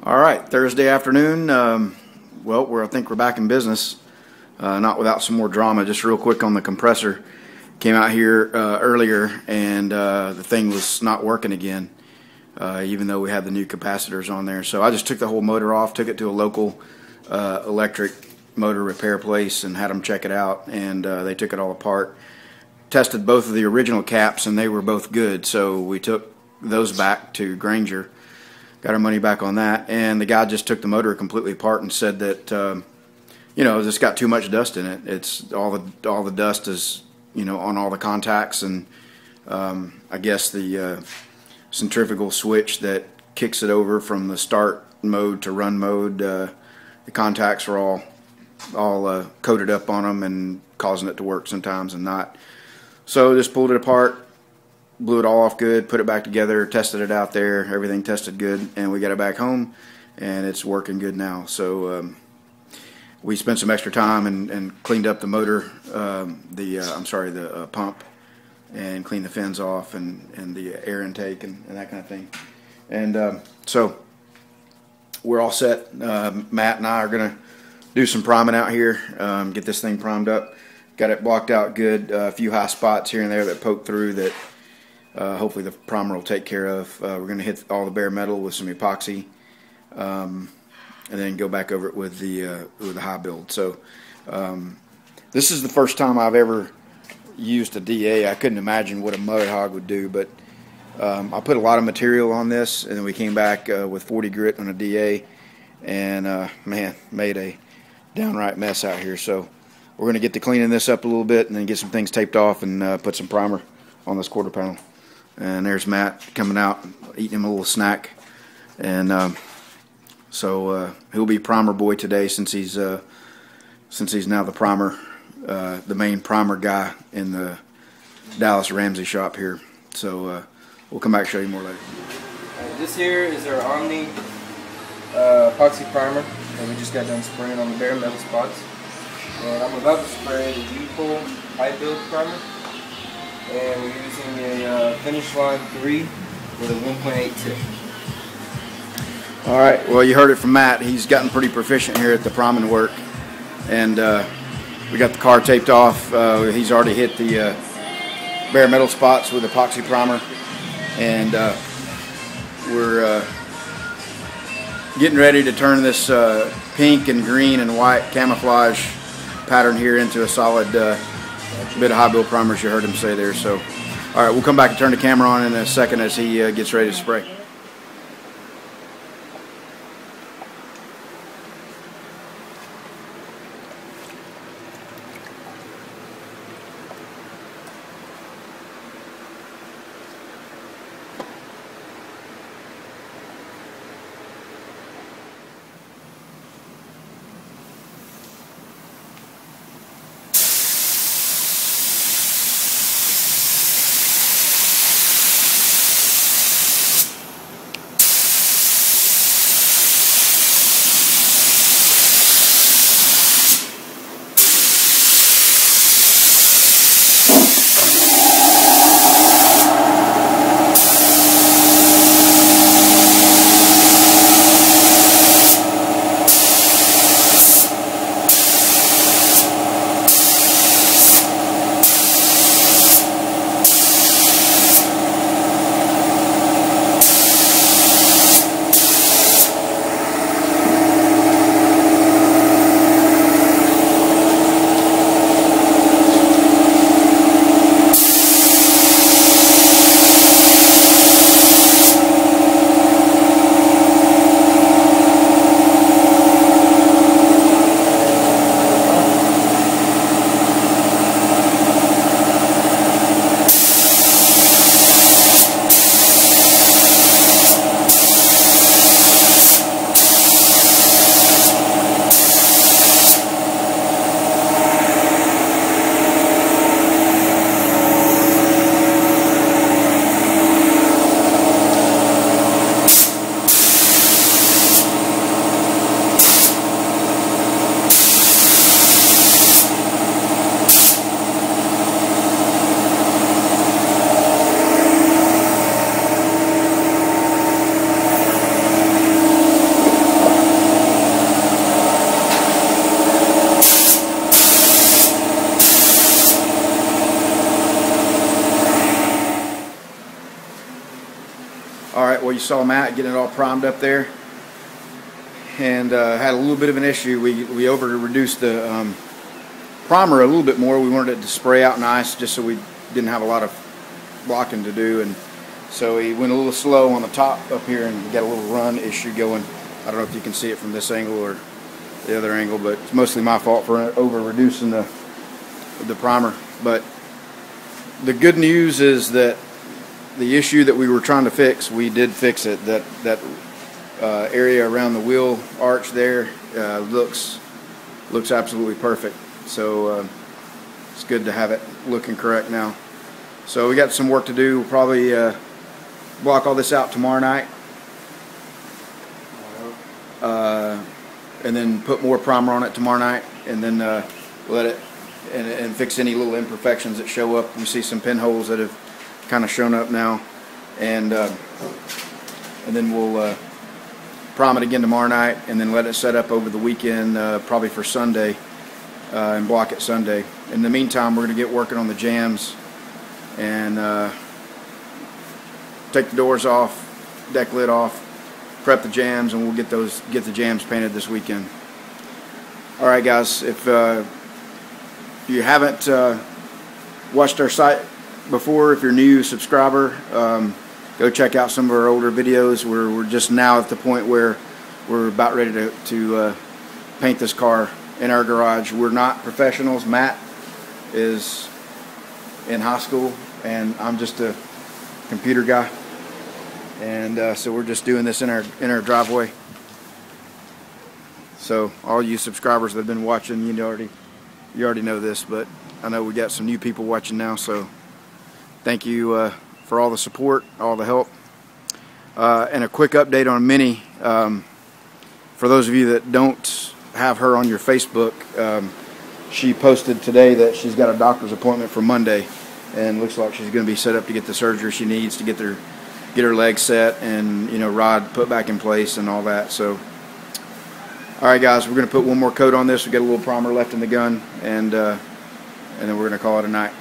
All right, Thursday afternoon. I think we're back in business. Not without some more drama. Just real quick on the compressor. Came out here earlier, and the thing was not working again, even though we had the new capacitors on there. So I just took the whole motor off, took it to a local electric motor repair place, and had them check it out. And they took it all apart. Tested both of the original caps, and they were both good. So we took those back to Granger. Got our money back on that, and the guy just took the motor completely apart and said that it's got too much dust in it. It's all the dust is on all the contacts, and I guess the centrifugal switch that kicks it over from the start mode to run mode, the contacts are all coated up on them and causing it to work sometimes and not. So just pulled it apart. Blew it all off good, put it back together, tested it out there, everything tested good, and we got it back home, and it's working good now. So we spent some extra time and cleaned up the motor, the pump, and cleaned the fins off and the air intake and that kind of thing. And so we're all set. Matt and I are going to do some priming out here, get this thing primed up. Got it blocked out good, a few high spots here and there that poke through that hopefully the primer will take care of. We're going to hit all the bare metal with some epoxy, and then go back over it with the high build. So this is the first time I've ever used a DA. I couldn't imagine what a mud hog would do, but I put a lot of material on this, and then we came back with 40 grit on a DA, and man, made a downright mess out here. So we're going to get to cleaning this up a little bit, and then get some things taped off and put some primer on this quarter panel. And there's Matt coming out, eating him a little snack, and so he'll be primer boy today since he's now the main primer guy in the Dallas Ramsey shop here. So we'll come back and show you more later. This here is our Omni epoxy primer that we just got done spraying on the bare metal spots, and I'm about to spray the U-Pull high build primer. And we're using a Finish Line 3 with a 1.8 tip. Alright, well, you heard it from Matt. He's gotten pretty proficient here at the priming work. And we got the car taped off. He's already hit the bare metal spots with epoxy primer. And we're getting ready to turn this pink and green and white camouflage pattern here into a solid bit of high build primer, as you heard him say there. So, all right, we'll come back and turn the camera on in a second as he gets ready to spray. All right, well, you saw Matt getting it all primed up there, and had a little bit of an issue. We over-reduced the primer a little bit more. We wanted it to spray out nice just so we didn't have a lot of blocking to do, and so he went a little slow on the top up here and got a little run issue going. I don't know if you can see it from this angle or the other angle, but it's mostly my fault for over-reducing the primer. But the good news is that the issue that we were trying to fix, we did fix it. That area around the wheel arch there looks absolutely perfect. So it's good to have it looking correct now. So we got some work to do. We'll probably block all this out tomorrow night, and then put more primer on it tomorrow night, and then let it and fix any little imperfections that show up. You see some pinholes that have kind of shown up now, and then we'll prime it again tomorrow night, and then let it set up over the weekend, probably for Sunday, and block it Sunday. In the meantime, we're going to get working on the jams and take the doors off, deck lid off, prep the jams, and we'll get the jams painted this weekend. All right, guys, if you haven't watched our site before, if you're a new subscriber, go check out some of our older videos. We're just now at the point where we're about ready to paint this car in our garage. We're not professionals. Matt is in high school, and I'm just a computer guy, and so we're just doing this in our driveway. So all you subscribers that have been watching, you already know this, but I know we got some new people watching now, so thank you for all the support, all the help. And a quick update on Minnie. For those of you that don't have her on your Facebook, she posted today that she's got a doctor's appointment for Monday, and looks like she's going to be set up to get the surgery she needs to get her legs set and rod put back in place and all that. So, all right, guys, we're going to put one more coat on this. We got a little primer left in the gun, and then we're going to call it a night.